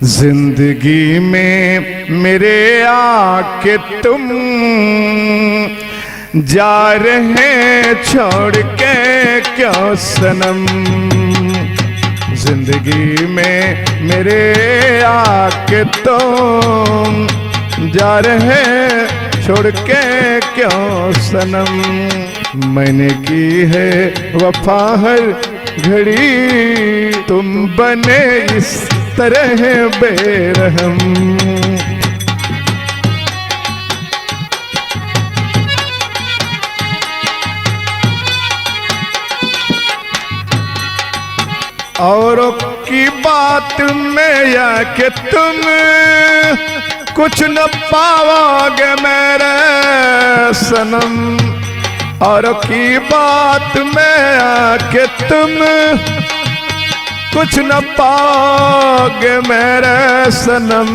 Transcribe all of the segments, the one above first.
जिंदगी में मेरे आके तुम जा रहे छोड़ के क्यों सनम। जिंदगी में मेरे आके तुम जा रहे छोड़ के क्यों सनम। मैंने की है वफा हर घड़ी, तुम बने इस तरह बेरहम। औरों की बात में या कि तुम कुछ न पाओगे मेरे सनम। औरों की बात में आके तुम कुछ न पाओगे मेरे सनम।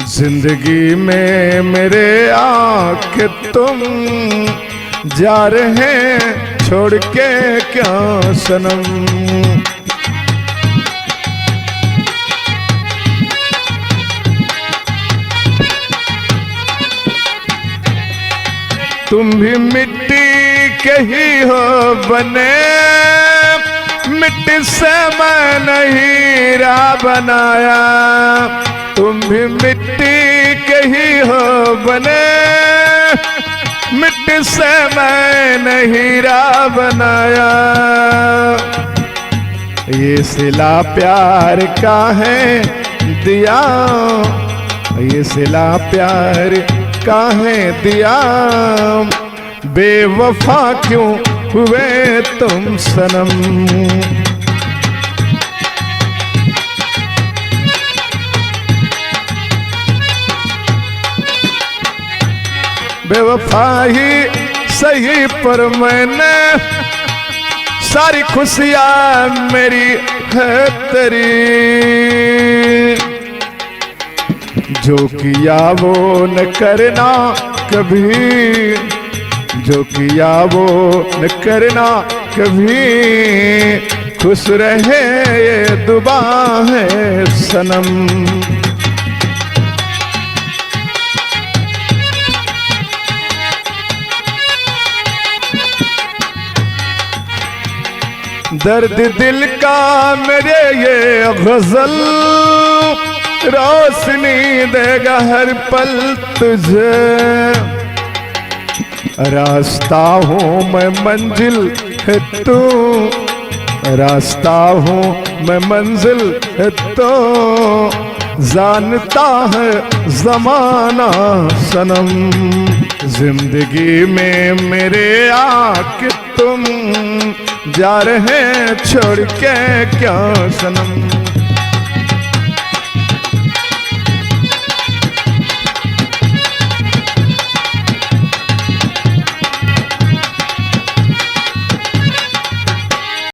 जिंदगी में मेरे आके तुम जा रहे छोड़ के क्यों सनम। तुम भी मिट्टी के ही हो बने, मिट्टी से मैंने हीरा बनाया। तुम भी मिट्टी के ही हो बने, मिट्टी से मैंने हीरा बनाया। ये सिला प्यार का है दिया, ये सिला प्यार का है दिया। बेवफा क्यों हुए तुम सनम। बेवफा ही सही पर मैंने सारी खुशियां मेरी है तेरी। जो किया वो न करना कभी, जो किया वो न करना कभी। खुश रहे ये दुआ है सनम। दर्द दिल का मेरे ये गजल रोशनी देगा हर पल तुझे। रास्ता हूँ मैं मंजिल है तू, रास्ता हूँ मैं मंजिल है तो। जानता है जमाना सनम। जिंदगी में मेरे आके तुम जा रहे छोड़ के क्यों सनम।